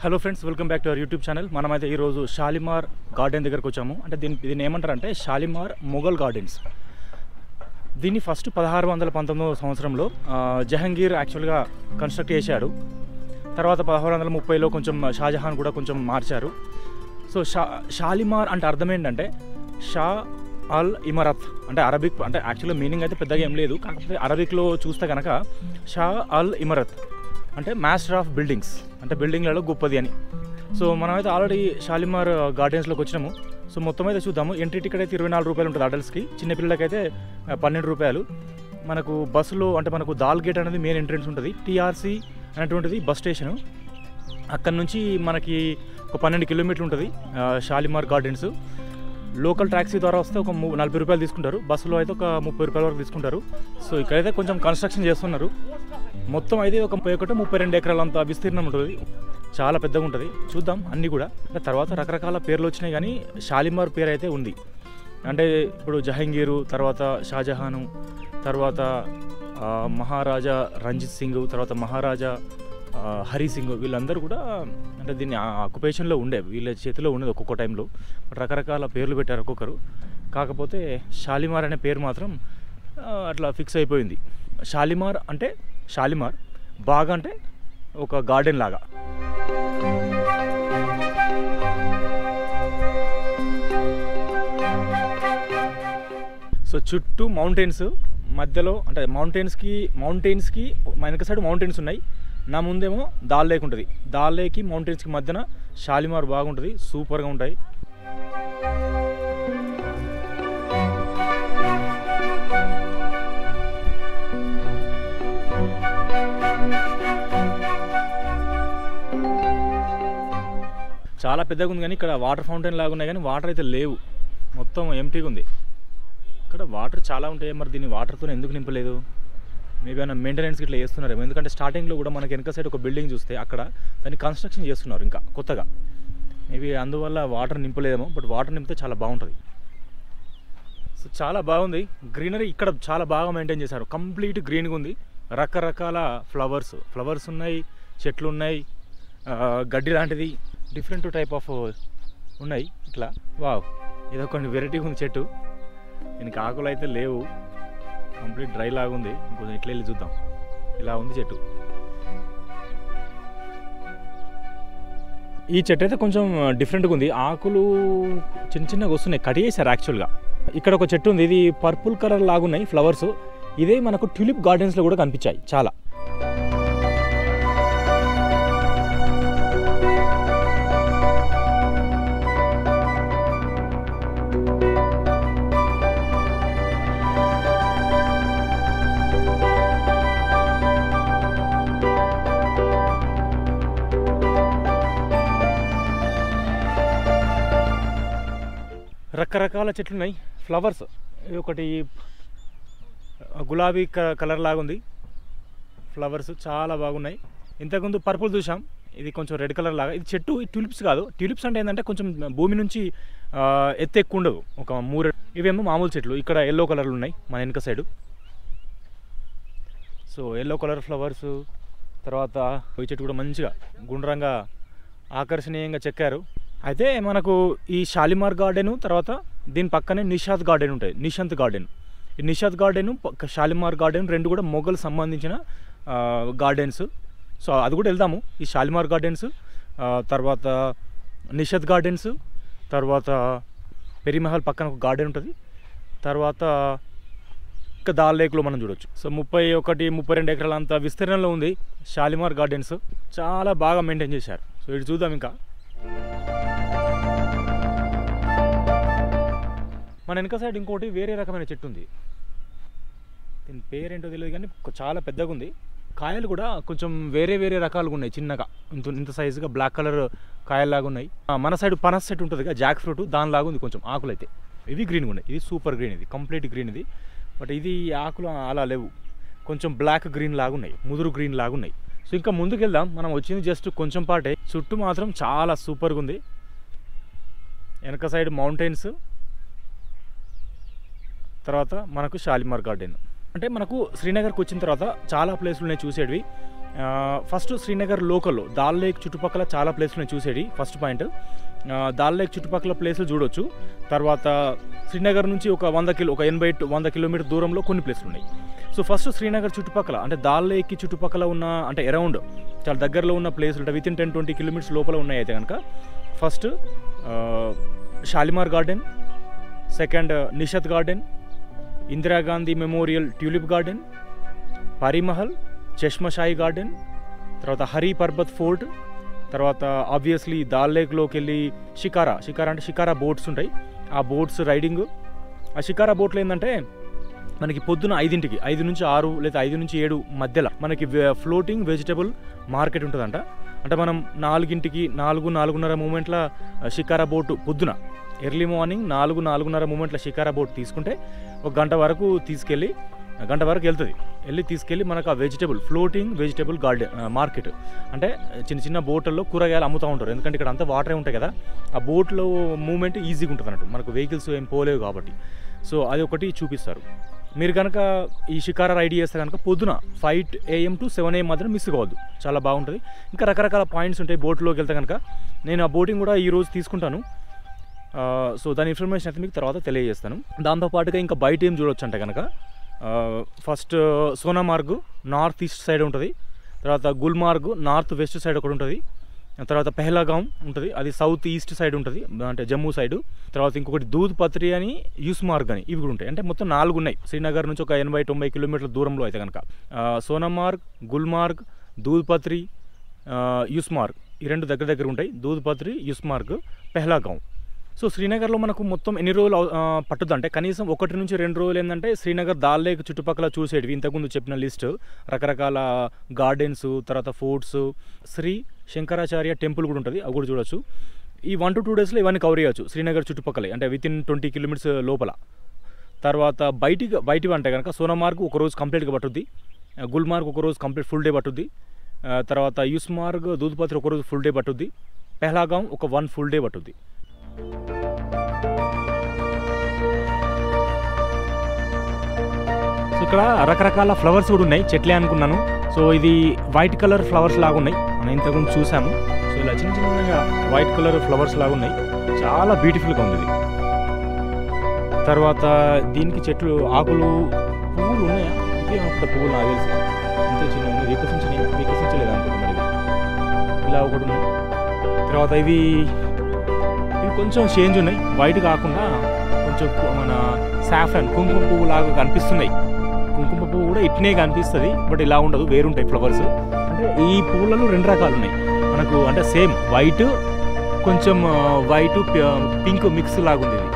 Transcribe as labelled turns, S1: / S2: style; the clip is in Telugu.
S1: Hello friends, welcome back to our YouTube channel. మనమైతే ఈరోజు షాలిమార్ గార్డెన్ దగ్గరకు వచ్చాము. అంటే దీన్ని ఏమంటారంటే షాలిమార్ మొఘల్ గార్డెన్స్. దీన్ని ఫస్ట్ 1619 సంవత్సరంలో జహంగీర్ యాక్చువల్గా కన్స్ట్రక్ట్ చేశాడు. తర్వాత 1630లో కొంచెం షాజహాన్ కూడా కొంచెం మార్చారు. సో షాలిమార్ అంటే అర్థం ఏంటంటే షా అల్ ఇమరత్ అంటే అరబిక్, అంటే యాక్చువల్గా మీనింగ్ అయితే పెద్దగా ఏం లేదు. కాకపోతే అరబిక్లో చూస్తే కనుక షా అల్ ఇమరత్ అంటే మాస్టర్ ఆఫ్ బిల్డింగ్స్, అంటే బిల్డింగ్లలో గొప్పది అని. సో మనమైతే ఆల్రెడీ షాలిమార్ గార్డెన్స్లోకి వచ్చినాము. సో మొత్తం అయితే చూద్దాము. ఎంట్రీ టికెట్ అయితే 24 రూపాయలు ఉంటుంది అడల్ట్స్కి, చిన్నపిల్లలకైతే 12 రూపాయలు. మనకు బస్సులో అంటే మనకు దాల్ గేట్ అనేది మెయిన్ ఎంట్రెన్స్ ఉంటుంది. టీఆర్సీ అనేటువంటిది బస్ స్టేషను. అక్కడ నుంచి మనకి ఒక 12 కిలోమీటర్లు ఉంటుంది షాలిమార్ గార్డెన్స్. లోకల్ ట్యాక్సీ ద్వారా వస్తే ఒక 40 రూపాయలు తీసుకుంటారు, బస్సులో అయితే ఒక 30 రూపాయల వరకు తీసుకుంటారు. సో ఇక్కడైతే కొంచెం కన్స్ట్రక్షన్ చేస్తున్నారు. మొత్తం అయితే ఒక 32 ఎకరాలంత విస్తీర్ణం ఉంటుంది, చాలా పెద్దగా ఉంటుంది. చూద్దాం అన్నీ కూడా. తర్వాత రకరకాల పేర్లు వచ్చినాయి కానీ షాలిమార్ పేరు అయితే ఉంది. అంటే ఇప్పుడు జహంగీరు, తర్వాత షాజహాను, తర్వాత మహారాజా రంజిత్ సింగ్, తర్వాత మహారాజా హరి సింగ్, వీళ్ళందరూ కూడా అంటే దీన్ని ఆక్యుపేషన్లో ఉండే, వీళ్ళ చేతిలో ఉండేది ఒక్కొక్క టైంలో. రకరకాల పేర్లు పెట్టారు ఒక్కొక్కరు. కాకపోతే షాలిమార్ అనే పేరు మాత్రం అట్లా ఫిక్స్ అయిపోయింది. షాలిమార్ అంటే షాలిమార్, బాగా అంటే ఒక గార్డెన్ లాగా. సో చుట్టూ మౌంటైన్స్, మధ్యలో అంటే మౌంటైన్స్కి వెనక సైడ్ మౌంటైన్స్ ఉన్నాయి. నా ముందేమో దాల్ లేక్ ఉంటుంది. దాల్ లేక్కి మౌంటైన్స్కి మధ్యన షాలిమార్ బాగుంటుంది, సూపర్గా ఉంటాయి. చాలా పెద్దగా ఉంది కానీ ఇక్కడ వాటర్ ఫౌంటైన్ లాగా ఉన్నాయి కానీ వాటర్ అయితే లేవు, మొత్తం ఎంటీగా ఉంది. ఇక్కడ వాటర్ చాలా ఉంటాయి, మరి దీన్ని వాటర్తో ఎందుకు నింపలేదు? మేబీ ఏమైనా మెయింటెనెన్స్కి ఇట్లా చేస్తున్నారేమో. ఎందుకంటే స్టార్టింగ్లో కూడా మనకి వెనక సైడ్ ఒక బిల్డింగ్ చూస్తే అక్కడ దాన్ని కన్స్ట్రక్షన్ చేస్తున్నారు ఇంకా కొత్తగా. మేబీ అందువల్ల వాటర్ నింపలేదేమో, బట్ వాటర్ నింపితే చాలా బాగుంటుంది. సో చాలా బాగుంది. గ్రీనరీ ఇక్కడ చాలా బాగా మెయింటైన్ చేశారు, కంప్లీట్ గ్రీన్గా ఉంది. రకరకాల ఫ్లవర్స్ ఉన్నాయి, చెట్లు ఉన్నాయి, గడ్డి లాంటిది డిఫరెంట్ టైప్ ఆఫ్ ఉన్నాయి. ఇట్లా వావ్, ఏదో కొన్ని వెరైటీ ఉంది చెట్టు. దీనికి ఆకులు అయితే లేవు, కంప్లీట్ డ్రై లాగా ఉంది. ఇంకొంచెం ఇట్లా వెళ్ళి చూద్దాం. ఇలా ఉంది చెట్టు. ఈ చెట్టు అయితే కొంచెం డిఫరెంట్గా ఉంది, ఆకులు చిన్నగా వస్తున్నాయి, కట్ చేశారు యాక్చువల్గా. ఇక్కడ ఒక చెట్టు ఉంది, ఇది పర్పుల్ కలర్ లాగున్నాయి ఫ్లవర్స్. ఇదే మనకు ట్యూలిప్ గార్డెన్స్లో కూడా కనిపించాయి చాలా. రకరకాల చెట్లు ఉన్నాయి, ఫ్లవర్స్. ఒకటి గులాబీ కలర్ లాగా ఉంది, ఫ్లవర్స్ చాలా బాగున్నాయి. ఇంతకుముందు పర్పుల్ చూసాం, ఇది కొంచెం రెడ్ కలర్ లాగా. ఇది చెట్టు ట్యూలిప్స్ కాదు. ట్యూలిప్స్ అంటే ఏంటంటే కొంచెం భూమి నుంచి ఎత్తు ఎక్కువ ఉండదు, ఒక 3. ఇవేమో మామూలు చెట్లు. ఇక్కడ ఎల్లో కలర్లు ఉన్నాయి మన వెనక side. So yellow colour flowers. తర్వాత ఈ చెట్టు కూడా మంచిగా గుండ్రంగా ఆకర్షణీయంగా చెక్కారు. అయితే మనకు ఈ షాలిమార్ గార్డెను, తర్వాత దీని పక్కనే నిషాద్ గార్డెన్ ఉంటుంది, నిషాంత్ గార్డెన్. ఈ నిషాద్ గార్డెను, షాలిమార్ గార్డెన్ రెండు కూడా మొఘల్ సంబంధించిన గార్డెన్స్. సో అది కూడా వెళ్దాము. ఈ షాలిమార్ గార్డెన్స్, తర్వాత నిషాద్ గార్డెన్స్, తర్వాత పెరిమహల్ పక్కన ఒక గార్డెన్ ఉంటుంది. తర్వాత ఇంకా దాల్ లేక్లో మనం చూడొచ్చు. సో 32 ఎకరాల అంత విస్తీర్ణంలో ఉంది షాలిమార్ గార్డెన్స్. చాలా బాగా మెయింటైన్ చేశారు. సో ఇటు చూద్దాం. ఇంకా మన వెనక సైడ్ ఇంకోటి వేరే రకమైన చెట్టు ఉంది, దీని పేరేంటో తెలియదు కానీ చాలా పెద్దగా ఉంది. కాయలు కూడా కొంచెం వేరే రకాలుగా ఉన్నాయి, చిన్నగా ఇంత సైజుగా బ్లాక్ కలర్ కాయల్లాగా ఉన్నాయి. మన సైడ్ పనస్ చెట్టు ఉంటుంది కదా, జాక్ ఫ్రూట్, దానిలాగా ఉంది కొంచెం ఆకులు అయితే. ఇవి గ్రీన్గా ఉన్నాయి, ఇది సూపర్ గ్రీన్, ఇది కంప్లీట్ గ్రీన్ ఇది. బట్ ఇది ఆకులు అలా లేవు, కొంచెం బ్లాక్ గ్రీన్ లాగా ఉన్నాయి, ముదురు గ్రీన్ లాగా ఉన్నాయి. సో ఇంకా ముందుకు వెళ్దాం. మనం వచ్చింది జస్ట్ కొంచెం పాటే, చుట్టూ మాత్రం చాలా సూపర్గా ఉంది. వెనక సైడ్ మౌంటైన్స్, తర్వాత మనకు షాలిమార్ గార్డెన్. అంటే మనకు శ్రీనగర్కి వచ్చిన తర్వాత చాలా ప్లేస్లు ఉన్నాయి చూసేటివి. ఫస్ట్ శ్రీనగర్ లోకల్లో దాల్ లేక్ చుట్టుపక్కల చాలా ప్లేస్లు నేను చూసేది. ఫస్ట్ పాయింట్ దాల్ లేక్ చుట్టుపక్కల ప్లేసులు చూడొచ్చు. తర్వాత శ్రీనగర్ నుంచి ఒక 80 to 100 కిలోమీటర్ దూరంలో కొన్ని ప్లేసులు ఉన్నాయి. సో ఫస్ట్ శ్రీనగర్ చుట్టుపక్కల అంటే దాల్ లేక్కి చుట్టుపక్కల ఉన్న అంటే అరౌండ్ చాలా దగ్గరలో ఉన్న ప్లేసులు అంటే వితిన్ 10-20 కిలోమీటర్స్ లోపల ఉన్నాయి అయితే కనుక first Shalimar garden, second Nishat garden, Indira Gandhi memorial tulip garden, Pari Mahal, Chashma Shahi garden, తర్వాత హరి పర్బత్ ఫోర్ట్, తర్వాత ఆబ్వియస్లీ దాల్ లేక్లోకి వెళ్ళి షికారా అంటే షికారా బోట్స్ ఉంటాయి. ఆ బోట్స్ రైడింగ్. ఆ షికారా బోట్లో ఏంటంటే మనకి పొద్దున 5 నుంచి 6 లేదా 5 నుంచి 7 మధ్యలో మనకి ఫ్లోటింగ్ వెజిటబుల్ మార్కెట్ ఉంటుందంట. అంటే మనం 4:30 మూమెంట్ల షికారా బోటు పొద్దున ఎర్లీ మార్నింగ్ 4:30 మూమెంట్ల షికారా బోట్ తీసుకుంటే ఒక గంట వరకు తీసుకెళ్ళి మనకు ఆ ఫ్లోటింగ్ వెజిటబుల్ గార్డెన్ మార్కెట్ అంటే చిన్న బోట్లలో కూరగాయలు అమ్ముతూ ఉంటారు. ఎందుకంటే ఇక్కడ అంతా వాటరే ఉంటాయి కదా, ఆ బోట్లో మూమెంట్ ఈజీగా ఉంటుంది అన్నట్టు, మనకు వెహికల్స్ ఏం పోలేవు కాబట్టి. సో అది ఒకటి చూపిస్తారు. మీరు కనుక ఈ షికారా రైడ్ చేస్తే కనుక పొద్దున 5 AM to 7 AM మాత్రం మిస్ కావద్దు, చాలా బాగుంటుంది. ఇంకా రకరకాల పాయింట్స్ ఉంటాయి బోట్లోకి వెళ్తే కనుక. నేను ఆ బోటింగ్ కూడా ఈరోజు తీసుకుంటాను. సో దాని ఇన్ఫర్మేషన్ అయితే మీకు తర్వాత తెలియజేస్తాను. దాంతోపాటుగా ఇంకా బయట ఏం చూడొచ్చు అంటే కనుక first Sonamarg north east side ఉంటుంది, తర్వాత గుల్మార్గ్ నార్త్ వెస్ట్ సైడ్ ఒకటి ఉంటుంది, తర్వాత పెహలాగాం ఉంటుంది, అది సౌత్ ఈస్ట్ సైడ్ ఉంటుంది అంటే జమ్మూ సైడు. తర్వాత ఇంకొకటి దూద్ పత్రి అని, యూస్మార్గ్ అని, ఇవి కూడా ఉంటాయి. అంటే మొత్తం 4 ఉన్నాయి శ్రీనగర్ నుంచి ఒక 80-90 కిలోమీటర్ల దూరంలో అయితే కనుక. సోనామార్గ్, గుల్మార్గ్, దూద్ పత్రి, యూస్మార్గ్ ఈ 2 దగ్గర ఉంటాయి. దూద్ పత్రి, యూస్మార్గ్, పెహలాగాం. సో శ్రీనగర్లో మనకు మొత్తం ఎన్ని రోజులు పట్టుద్ది అంటే కనీసం 1 నుంచి 2 రోజులు ఏంటంటే శ్రీనగర్ దాల్ లేక్ చుట్టుపక్కల చూసేటివి ఇంతకుముందు చెప్పిన లిస్ట్, రకరకాల గార్డెన్స్, తర్వాత ఫోర్ట్స్, శ్రీ శంకరాచార్య టెంపుల్ కూడా ఉంటుంది, అవి కూడా చూడొచ్చు. ఈ 1 to 2 డేస్లో ఇవన్నీ కవర్ చేయొచ్చు శ్రీనగర్ చుట్టుపక్కలే, అంటే వితిన్ 20 కిలోమీటర్స్ లోపల. తర్వాత బయటివి అంటే కనుక సోనామార్గ్ ఒక రోజు కంప్లీట్గా పట్టుద్ది, గుల్మార్గ్ ఒక రోజు కంప్లీట్ ఫుల్ డే పట్టుద్ది, తర్వాత యూస్మార్గ్, దూద్పత్రి ఒక రోజు ఫుల్ డే పట్టుద్ది, పెహలాగాం ఒక 1 full day పట్టుద్ది. సో ఇక్కడ రకరకాల ఫ్లవర్స్ కూడా ఉన్నాయి, చెట్లే అనుకున్నాను. సో ఇది వైట్ కలర్ ఫ్లవర్స్ లాగా ఉన్నాయి, మనం ఇంతకుముందు చూసాము. సో ఇలా చిన్నగా వైట్ కలర్ ఫ్లవర్స్ లాగా ఉన్నాయి, చాలా బ్యూటిఫుల్గా ఉంది ఇది. తర్వాత దీనికి చెట్లు ఆకులు పువ్వులు ఉన్నాయా, ఇదే అనుకుంటా పువ్వులు నాకు తెలిసి, ఇంతే చిన్న వికసించలేదు అనుకుంటున్నాను. ఇది ఇలా ఒకటి ఉన్నాయి. తర్వాత ఇవి కొంచెం చేంజ్ ఉన్నాయి, వైట్ కాకుండా కొంచెం మన సాఫ్రాన్ కుంకుమ పువ్వు లాగా కనిపిస్తున్నాయి. కుంకుమ పువ్వు కూడా ఇట్నే కనిపిస్తుంది, బట్ ఇలా ఉండదు, వేరుంటాయి ఫ్లవర్స్. అంటే ఈ పువ్వులలో 2 రకాలు ఉన్నాయి మనకు, అంటే సేమ్ వైట్ కొంచెం వైట్ పింక్ మిక్స్ లాగా ఉంది ఇది.